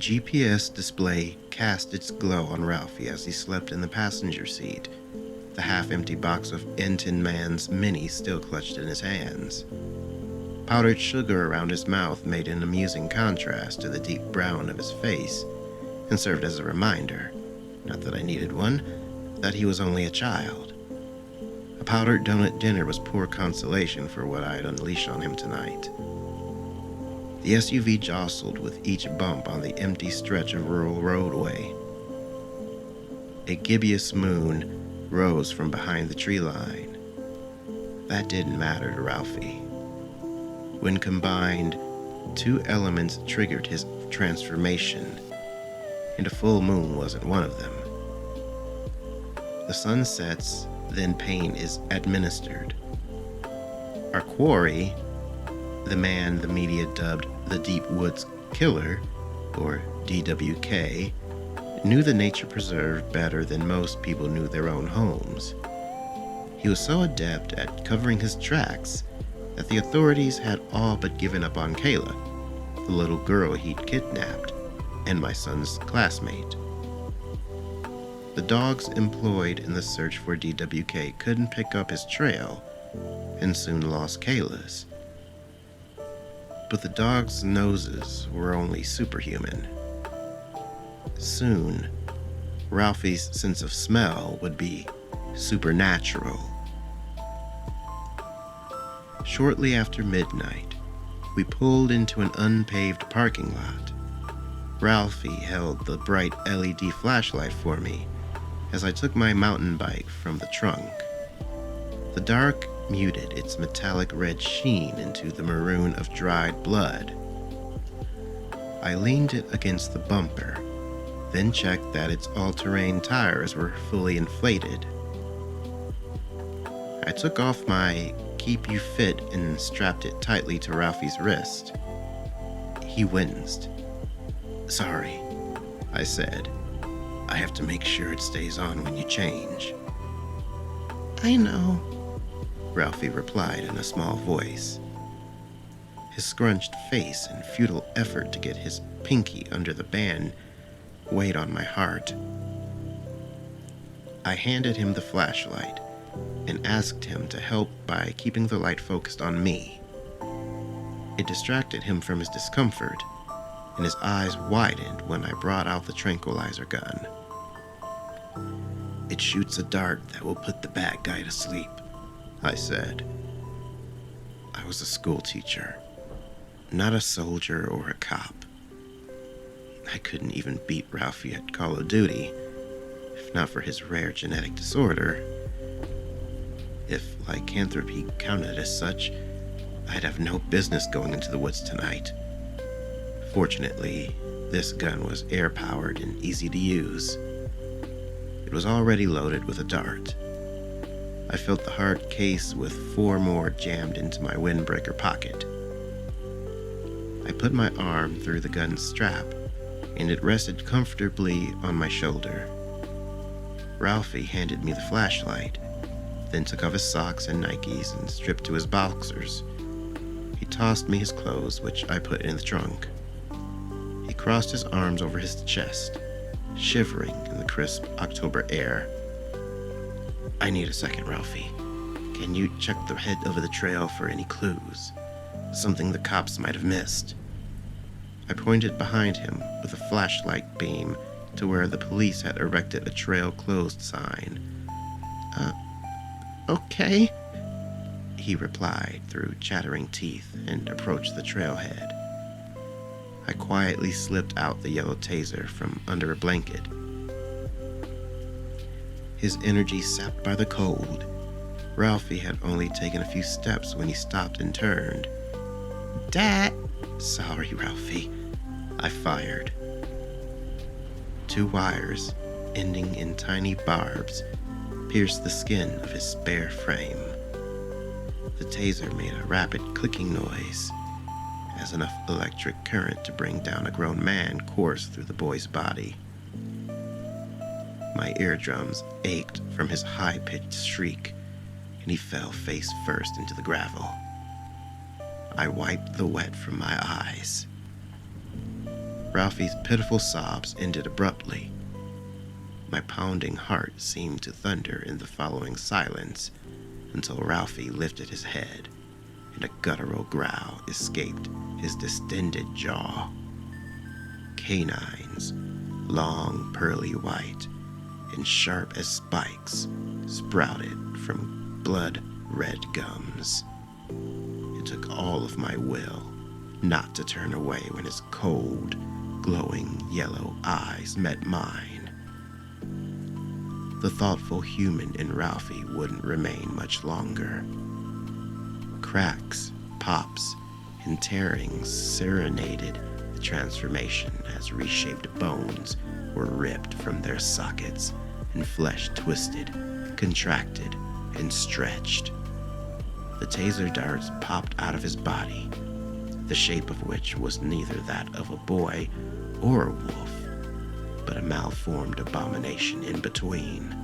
GPS display cast its glow on Ralphie as he slept in the passenger seat, the half-empty box of Entin Man's Mini still clutched in his hands. Powdered sugar around his mouth made an amusing contrast to the deep brown of his face, and served as a reminder, not that I needed one, that he was only a child. A powdered donut dinner was poor consolation for what I had unleashed on him tonight. The SUV jostled with each bump on the empty stretch of rural roadway. A gibbous moon rose from behind the tree line. That didn't matter to Ralphie. When combined, two elements triggered his transformation, and a full moon wasn't one of them. The sun sets, then pain is administered. Our quarry, the man the media dubbed the Deep Woods Killer, or DWK, knew the nature preserve better than most people knew their own homes. He was so adept at covering his tracks that the authorities had all but given up on Kayla, the little girl he'd kidnapped, and my son's classmate. The dogs employed in the search for DWK couldn't pick up his trail, and soon lost Kayla's. But the dogs' noses were only superhuman. Soon, Ralphie's sense of smell would be supernatural. Shortly after midnight, we pulled into an unpaved parking lot. Ralphie held the bright LED flashlight for me as I took my mountain bike from the trunk. The dark muted its metallic red sheen into the maroon of dried blood. I leaned it against the bumper, then checked that its all-terrain tires were fully inflated. I took off my Keep You Fit and strapped it tightly to Ralphie's wrist. He winced. "Sorry," I said. "I have to make sure it stays on when you change." "I know," Ralphie replied in a small voice. His scrunched face and futile effort to get his pinky under the band weighed on my heart. I handed him the flashlight and asked him to help by keeping the light focused on me. It distracted him from his discomfort, and his eyes widened when I brought out the tranquilizer gun. "It shoots a dart that will put the bad guy to sleep," I said. I was a school teacher, not a soldier or a cop. I couldn't even beat Ralphie at Call of Duty, if not for his rare genetic disorder. If lycanthropy counted as such, I'd have no business going into the woods tonight. Fortunately, this gun was air-powered and easy to use. It was already loaded with a dart. I felt the hard case with 4 more jammed into my windbreaker pocket. I put my arm through the gun's strap, and it rested comfortably on my shoulder. Ralphie handed me the flashlight, then took off his socks and Nikes and stripped to his boxers. He tossed me his clothes, which I put in the trunk. He crossed his arms over his chest, shivering in the crisp October air. "I need a second, Ralphie. Can you check the head over the trail for any clues? Something the cops might have missed." I pointed behind him with a flashlight beam to where the police had erected a trail closed sign. Okay," he replied through chattering teeth and approached the trailhead. I quietly slipped out the yellow taser from under a blanket. His energy sapped by the cold, Ralphie had only taken a few steps when he stopped and turned. "Dad!" "Sorry, Ralphie," I fired. 2 wires, ending in tiny barbs, pierced the skin of his spare frame. The taser made a rapid clicking noise, as enough electric current to bring down a grown man coursed through the boy's body. My eardrums ached from his high-pitched shriek, and he fell face first into the gravel. I wiped the wet from my eyes. Ralphie's pitiful sobs ended abruptly. My pounding heart seemed to thunder in the following silence until Ralphie lifted his head and a guttural growl escaped his distended jaw. Canines, long, pearly white, and sharp as spikes, sprouted from blood-red gums. It took all of my will not to turn away when his cold, glowing yellow eyes met mine. The thoughtful human in Ralphie wouldn't remain much longer. Cracks, pops, and tearings serenaded the transformation as reshaped bones were ripped from their sockets and flesh twisted, contracted, and stretched. The taser darts popped out of his body, the shape of which was neither that of a boy or a wolf, but a malformed abomination in between.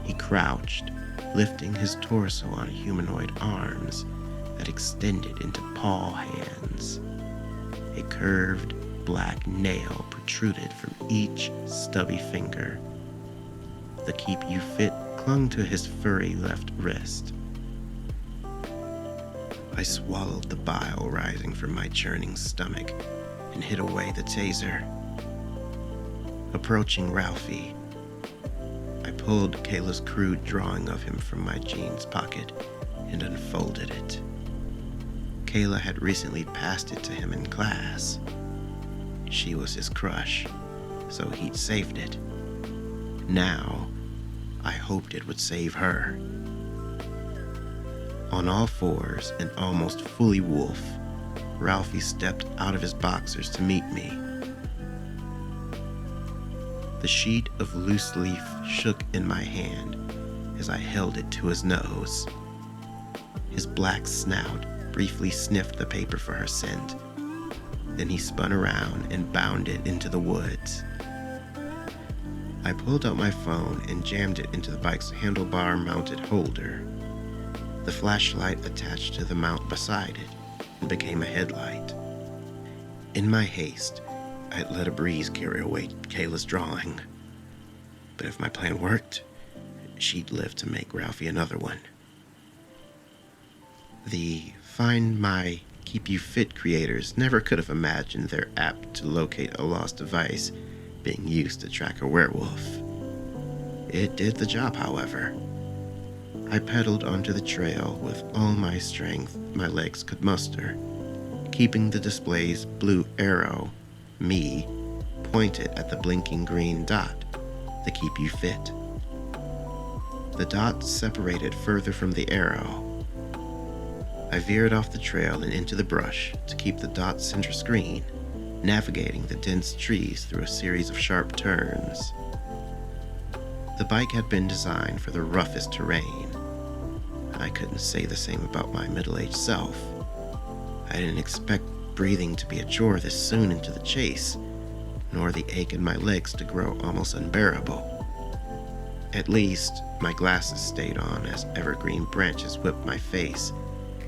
He crouched, lifting his torso on humanoid arms that extended into paw hands. A curved black nail protruded from each stubby finger. The Keep You Fit clung to his furry left wrist. I swallowed the bile rising from my churning stomach and hid away the taser. Approaching Ralphie, I pulled Kayla's crude drawing of him from my jeans pocket and unfolded it. Kayla had recently passed it to him in class. She was his crush, so he'd saved it. Now, I hoped it would save her. On all fours and almost fully wolf, Ralphie stepped out of his boxers to meet me. The sheet of loose leaf shook in my hand as I held it to his nose. His black snout briefly sniffed the paper for her scent. Then he spun around and bounded into the woods. I pulled out my phone and jammed it into the bike's handlebar-mounted holder. The flashlight attached to the mount beside it and became a headlight. In my haste, I'd let a breeze carry away Kayla's drawing. But if my plan worked, she'd live to make Ralphie another one. The Find My Keep You Fit creators never could have imagined their app to locate a lost device being used to track a werewolf. It did the job, however. I pedaled onto the trail with all my strength my legs could muster, keeping the display's blue arrow, me, pointed at the blinking green dot, the Keep You Fit. The dot separated further from the arrow. I veered off the trail and into the brush to keep the dot's center screen, navigating the dense trees through a series of sharp turns. The bike had been designed for the roughest terrain. I couldn't say the same about my middle-aged self. I didn't expect breathing to be a chore this soon into the chase, nor the ache in my legs to grow almost unbearable. At least, my glasses stayed on as evergreen branches whipped my face,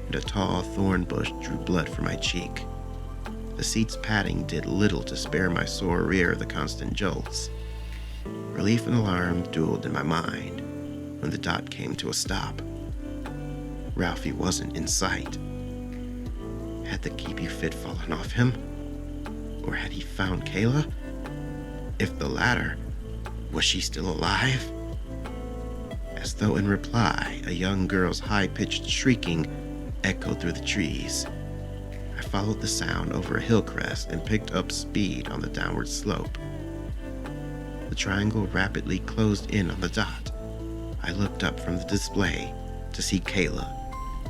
and a tall thorn bush drew blood from my cheek. The seat's padding did little to spare my sore rear the constant jolts. Relief and alarm dueled in my mind when the dot came to a stop. Ralphie wasn't in sight. Had the Keep You Fit fallen off him? Or had he found Kayla? If the latter, was she still alive? As though in reply, a young girl's high-pitched shrieking echoed through the trees. I followed the sound over a hill crest and picked up speed on the downward slope. The triangle rapidly closed in on the dot. I looked up from the display to see Kayla,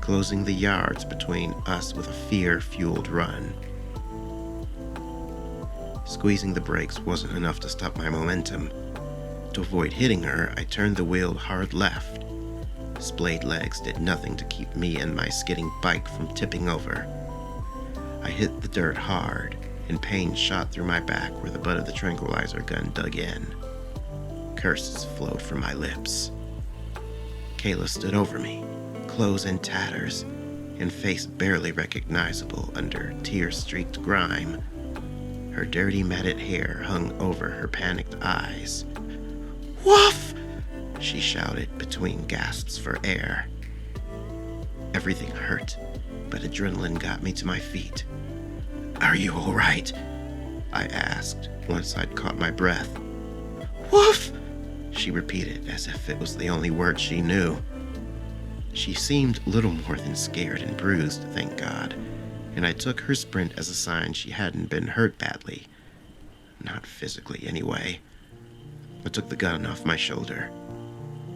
closing the yards between us with a fear-fueled run. Squeezing the brakes wasn't enough to stop my momentum. To avoid hitting her, I turned the wheel hard left. Splayed legs did nothing to keep me and my skidding bike from tipping over. I hit the dirt hard, and pain shot through my back where the butt of the tranquilizer gun dug in. Curses flowed from my lips. Kayla stood over me, clothes in tatters, and face barely recognizable under tear-streaked grime. Her dirty matted hair hung over her panicked eyes. "Woof!" she shouted between gasps for air. Everything hurt, but adrenaline got me to my feet. "Are you all right?" I asked once I'd caught my breath. "Woof!" she repeated as if it was the only word she knew. She seemed little more than scared and bruised, thank God, and I took her sprint as a sign she hadn't been hurt badly. Not physically, anyway. I took the gun off my shoulder.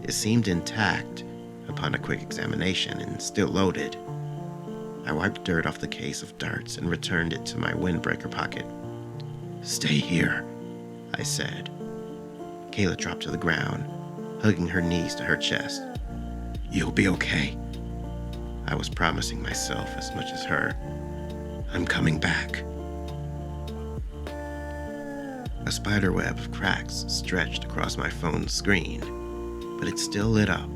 It seemed intact upon a quick examination and still loaded. I wiped dirt off the case of darts and returned it to my windbreaker pocket. "Stay here," I said. Kayla dropped to the ground, hugging her knees to her chest. "You'll be okay." I was promising myself as much as her. "I'm coming back." A spiderweb of cracks stretched across my phone's screen, but it still lit up.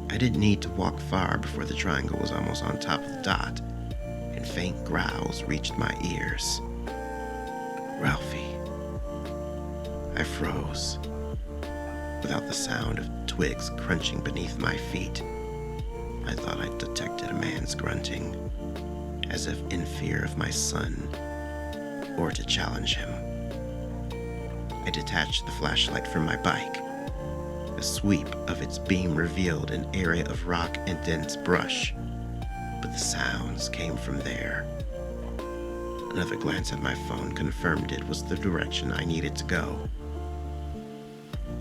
I didn't need to walk far before the triangle was almost on top of the dot, and faint growls reached my ears. "Ralphie." I froze. Without the sound of twigs crunching beneath my feet, I thought I detected a man's grunting, as if in fear of my son, or to challenge him. I detached the flashlight from my bike. A sweep of its beam revealed an area of rock and dense brush, but the sounds came from there. Another glance at my phone confirmed it was the direction I needed to go.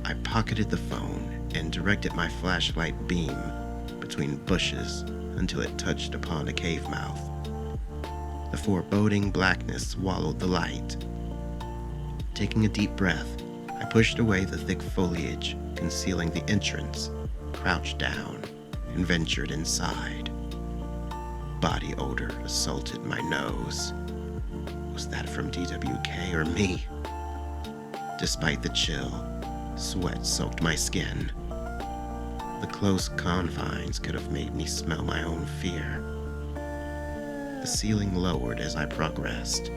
I pocketed the phone and directed my flashlight beam between bushes until it touched upon a cave mouth. The foreboding blackness swallowed the light. Taking a deep breath, I pushed away the thick foliage concealing the entrance, crouched down, and ventured inside. Body odor assaulted my nose. Was that from DWK or me? Despite the chill, sweat soaked my skin. The close confines could have made me smell my own fear. The ceiling lowered as I progressed,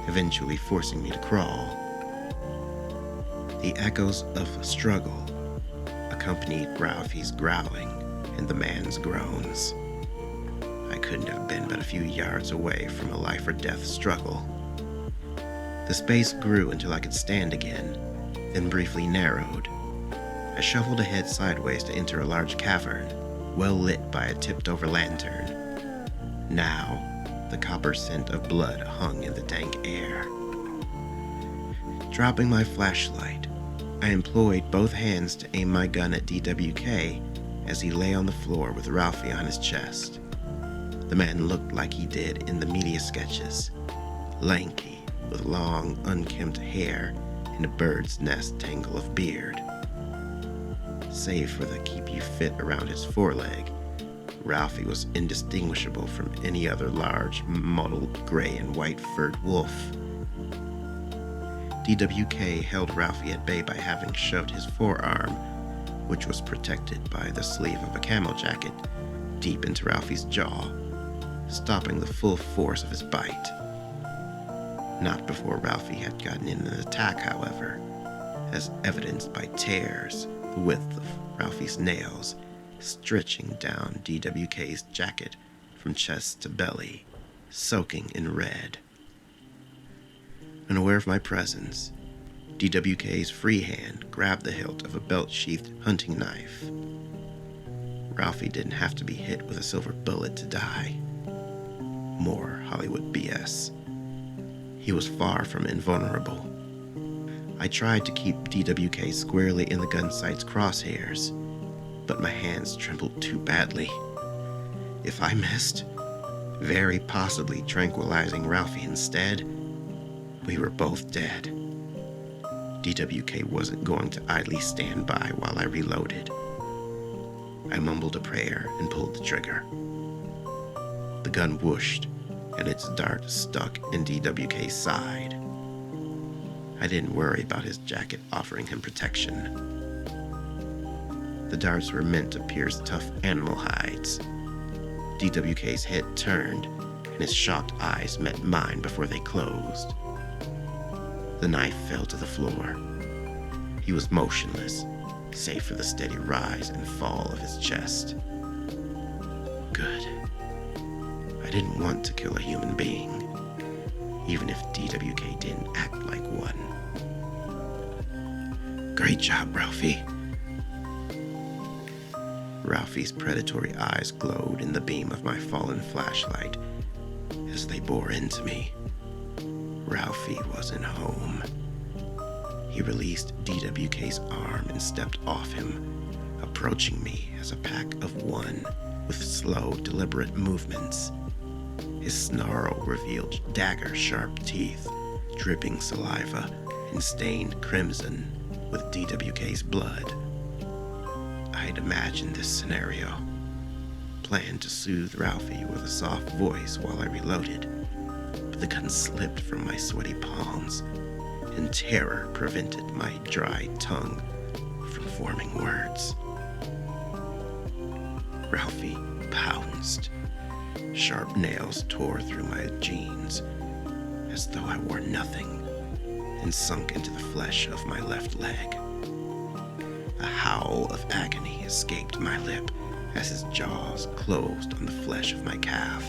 eventually forcing me to crawl. The echoes of struggle accompanied Ralphie's growling and the man's groans. I couldn't have been but a few yards away from a life-or-death struggle. The space grew until I could stand again, then briefly narrowed. I shuffled ahead sideways to enter a large cavern, well lit by a tipped-over lantern. Now, the copper scent of blood hung in the dank air. Dropping my flashlight, I employed both hands to aim my gun at DWK as he lay on the floor with Ralphie on his chest. The man looked like he did in the media sketches, lanky, with long, unkempt hair and a bird's nest tangle of beard. Save for the keep you fit around his foreleg, Ralphie was indistinguishable from any other large, mottled gray and white furred wolf. DWK held Ralphie at bay by having shoved his forearm, which was protected by the sleeve of a camo jacket, deep into Ralphie's jaw, stopping the full force of his bite. Not before Ralphie had gotten in an attack, however, as evidenced by tears the width of Ralphie's nails stretching down DWK's jacket from chest to belly, soaking in red. Unaware of my presence, DWK's free hand grabbed the hilt of a belt-sheathed hunting knife. Ralphie didn't have to be hit with a silver bullet to die. More Hollywood BS. He was far from invulnerable. I tried to keep DWK squarely in the gun sight's crosshairs, but my hands trembled too badly. If I missed, very possibly tranquilizing Ralphie instead, we were both dead. DWK wasn't going to idly stand by while I reloaded. I mumbled a prayer and pulled the trigger. The gun whooshed, and its dart stuck in DWK's side. I didn't worry about his jacket offering him protection. The darts were meant to pierce tough animal hides. DWK's head turned, and his shocked eyes met mine before they closed. The knife fell to the floor. He was motionless, save for the steady rise and fall of his chest. Good. I didn't want to kill a human being, even if DWK didn't act like one. Great job, Ralphie. Ralphie's predatory eyes glowed in the beam of my fallen flashlight as they bore into me. Ralphie wasn't home. He released DWK's arm and stepped off him, approaching me as a pack of one with slow, deliberate movements. His snarl revealed dagger-sharp teeth, dripping saliva, and stained crimson with DWK's blood. I'd imagined this scenario, planned to soothe Ralphie with a soft voice while I reloaded, but the gun slipped from my sweaty palms, and terror prevented my dry tongue from forming words. Ralphie pounced. Sharp nails tore through my jeans, as though I wore nothing, and sunk into the flesh of my left leg. A howl of agony escaped my lip as his jaws closed on the flesh of my calf.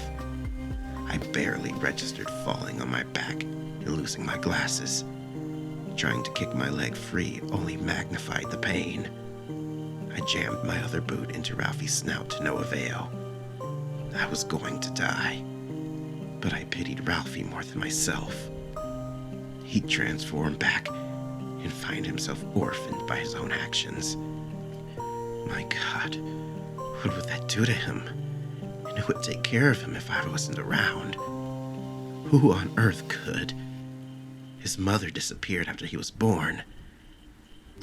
I barely registered falling on my back and losing my glasses. Trying to kick my leg free only magnified the pain. I jammed my other boot into Ralphie's snout to no avail. I was going to die, but I pitied Ralphie more than myself. He'd transform back and find himself orphaned by his own actions. My God, what would that do to him? And who would take care of him if I wasn't around? Who on earth could? His mother disappeared after he was born,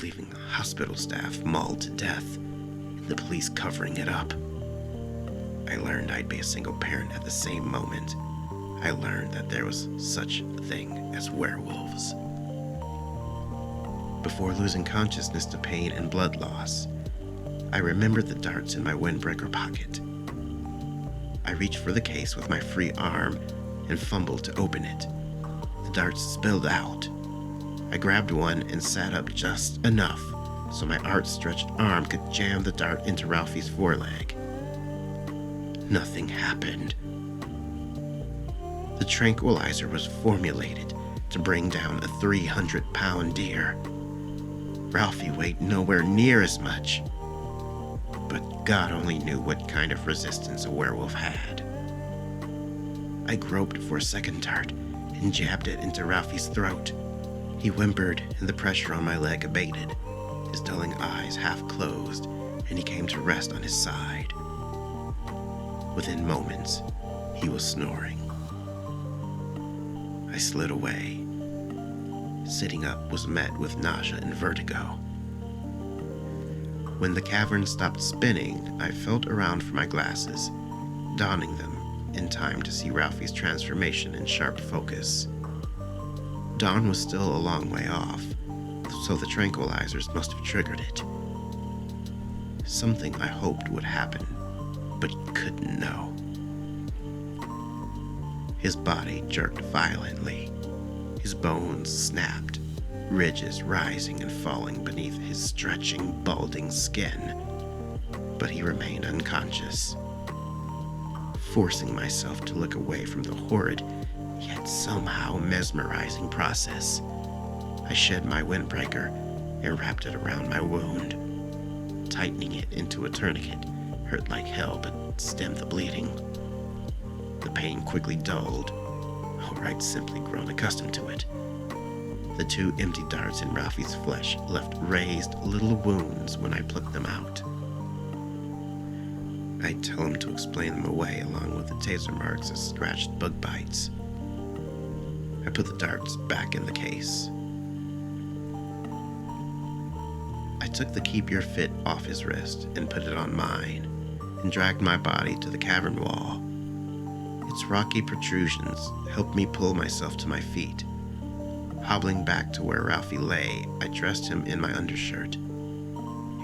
leaving hospital staff mauled to death and the police covering it up. I learned I'd be a single parent at the same moment. I learned that there was such a thing as werewolves. Before losing consciousness to pain and blood loss, I remembered the darts in my windbreaker pocket. I reached for the case with my free arm and fumbled to open it. The darts spilled out. I grabbed one and sat up just enough so my outstretched arm could jam the dart into Ralphie's foreleg. Nothing happened. The tranquilizer was formulated to bring down a 300-pound deer. Ralphie weighed nowhere near as much, but God only knew what kind of resistance a werewolf had. I groped for a second dart and jabbed it into Ralphie's throat. He whimpered and the pressure on my leg abated. His dulling eyes half closed and he came to rest on his side. Within moments, he was snoring. I slid away. Sitting up was met with nausea and vertigo. When the cavern stopped spinning, I felt around for my glasses, donning them in time to see Ralphie's transformation in sharp focus. Dawn was still a long way off, so the tranquilizers must have triggered it. Something I hoped would happen, but couldn't know. His body jerked violently. His bones snapped, ridges rising and falling beneath his stretching, balding skin. But he remained unconscious. Forcing myself to look away from the horrid, yet somehow mesmerizing process, I shed my windbreaker and wrapped it around my wound. Tightening it into a tourniquet hurt like hell but stemmed the bleeding. The pain quickly dulled, or I'd simply grown accustomed to it. The 2 empty darts in Ralphie's flesh left raised little wounds when I plucked them out. I'd tell him to explain them away along with the taser marks as scratched bug bites. I put the darts back in the case. I took the keep your fit off his wrist and put it on mine, and dragged my body to the cavern wall. Its rocky protrusions helped me pull myself to my feet. Hobbling back to where Ralphie lay, I dressed him in my undershirt.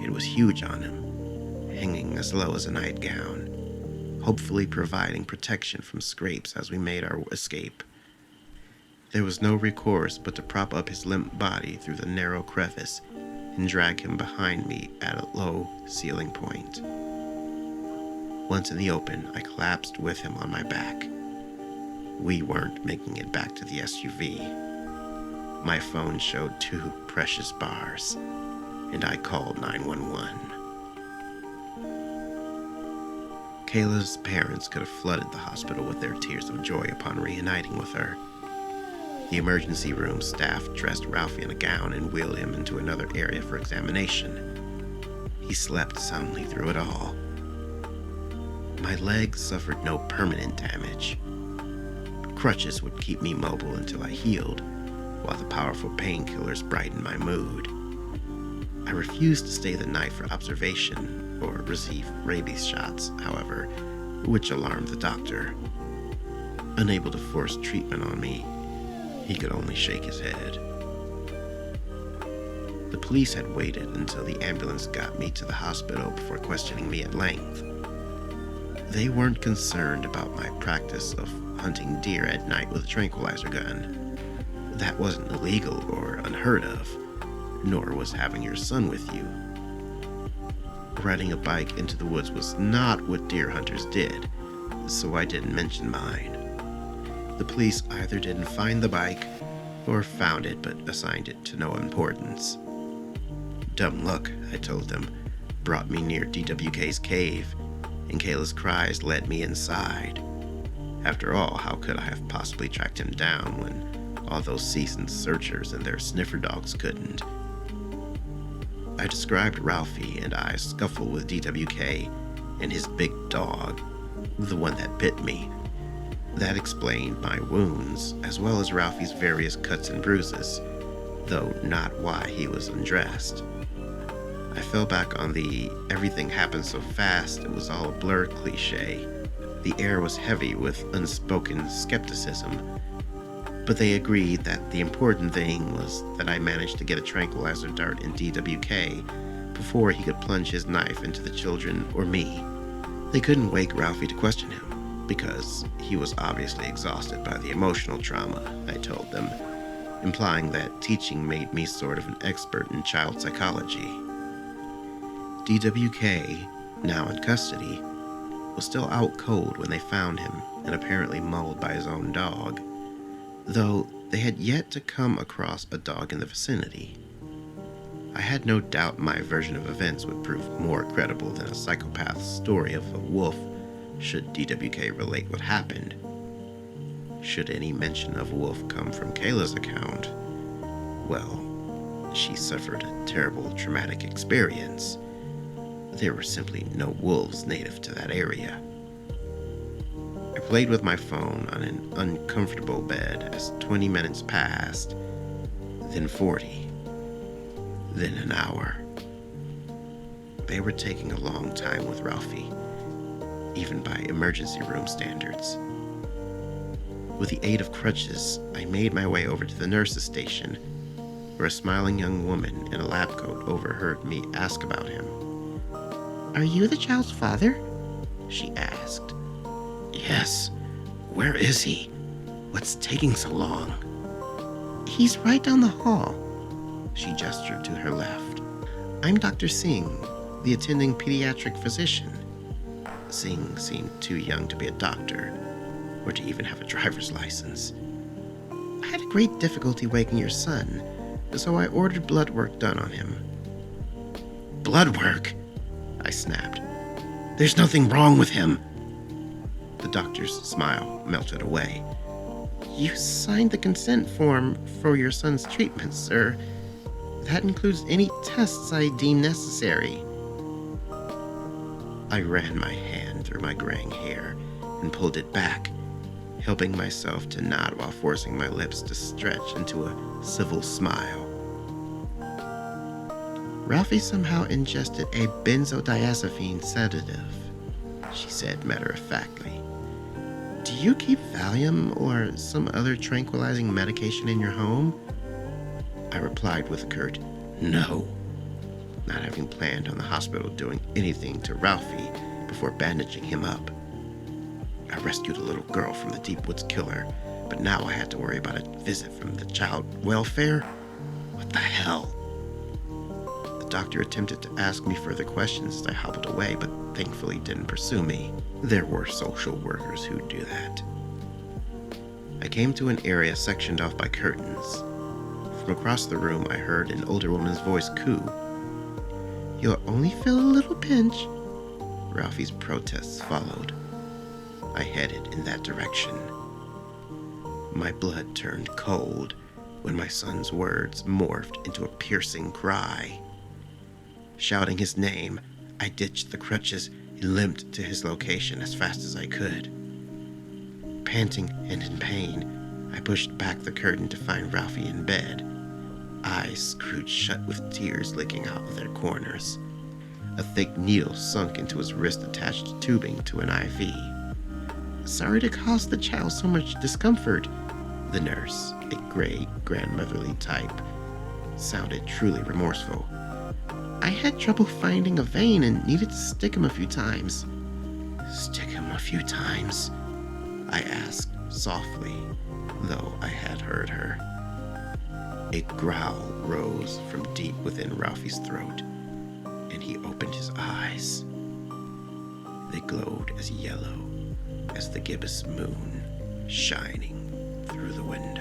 It was huge on him, hanging as low as a nightgown, hopefully providing protection from scrapes as we made our escape. There was no recourse but to prop up his limp body through the narrow crevice and drag him behind me at a low ceiling point. Once in the open, I collapsed with him on my back. We weren't making it back to the SUV. My phone showed 2 precious bars, and I called 911. Kayla's parents could have flooded the hospital with their tears of joy upon reuniting with her. The emergency room staff dressed Ralphie in a gown and wheeled him into another area for examination. He slept soundly through it all. My legs suffered no permanent damage. Crutches would keep me mobile until I healed, while the powerful painkillers brightened my mood. I refused to stay the night for observation or receive rabies shots, however, which alarmed the doctor. Unable to force treatment on me, he could only shake his head. The police had waited until the ambulance got me to the hospital before questioning me at length. They weren't concerned about my practice of hunting deer at night with a tranquilizer gun. That wasn't illegal or unheard of, nor was having your son with you. Riding a bike into the woods was not what deer hunters did, so I didn't mention mine. The police either didn't find the bike or found it but assigned it to no importance. Dumb luck, I told them, brought me near DWK's cave, and Kayla's cries led me inside. After all, how could I have possibly tracked him down when all those seasoned searchers and their sniffer dogs couldn't? I described Ralphie and I's scuffle with DWK and his big dog, the one that bit me. That explained my wounds, as well as Ralphie's various cuts and bruises, though not why he was undressed. I fell back on the everything happened so fast it was all a blur cliche. The air was heavy with unspoken skepticism, but they agreed that the important thing was that I managed to get a tranquilizer dart in DWK before he could plunge his knife into the children or me. They couldn't wake Ralphie to question him, because he was obviously exhausted by the emotional trauma, I told them, implying that teaching made me sort of an expert in child psychology. DWK, now in custody, was still out cold when they found him and apparently mauled by his own dog, though they had yet to come across a dog in the vicinity. I had no doubt my version of events would prove more credible than a psychopath's story of a wolf should DWK relate what happened. Should any mention of a wolf come from Kayla's account, well, she suffered a terrible traumatic experience. There were simply no wolves native to that area. I played with my phone on an uncomfortable bed as 20 minutes passed, then 40, then an hour. They were taking a long time with Ralphie, even by emergency room standards. With the aid of crutches, I made my way over to the nurse's station, where a smiling young woman in a lab coat overheard me ask about him. "Are you the child's father?" she asked. "Yes. Where is he? What's taking so long?" "He's right down the hall." She gestured to her left. "I'm Dr. Singh, the attending pediatric physician." Singh seemed too young to be a doctor, or to even have a driver's license. "I had a great difficulty waking your son, so I ordered blood work done on him." "Blood work?" I snapped. "There's nothing wrong with him." The doctor's smile melted away. "You signed the consent form for your son's treatment, sir. That includes any tests I deem necessary." I ran my hand through my graying hair and pulled it back, helping myself to nod while forcing my lips to stretch into a civil smile. "Ralphie somehow ingested a benzodiazepine sedative," she said matter-of-factly. "Do you keep Valium or some other tranquilizing medication in your home?" I replied with a curt no, not having planned on the hospital doing anything to Ralphie before bandaging him up. I rescued a little girl from the Deep Woods killer, but now I had to worry about a visit from the child welfare? What the hell? The doctor attempted to ask me further questions as I hobbled away, but thankfully didn't pursue me. There were social workers who'd do that. I came to an area sectioned off by curtains. From across the room, I heard an older woman's voice coo. "You'll only feel a little pinch." Ralphie's protests followed. I headed in that direction. My blood turned cold when my son's words morphed into a piercing cry. Shouting his name, I ditched the crutches and limped to his location as fast as I could. Panting and in pain, I pushed back the curtain to find Ralphie in bed, eyes screwed shut with tears leaking out of their corners. A thick needle sunk into his wrist attached tubing to an IV. "Sorry to cause the child so much discomfort," the nurse, a gray, grandmotherly type, sounded truly remorseful. "I had trouble finding a vein and needed to stick him a few times." "Stick him a few times?" I asked softly, though I had heard her. A growl rose from deep within Ralphie's throat, and he opened his eyes. They glowed as yellow as the gibbous moon shining through the window.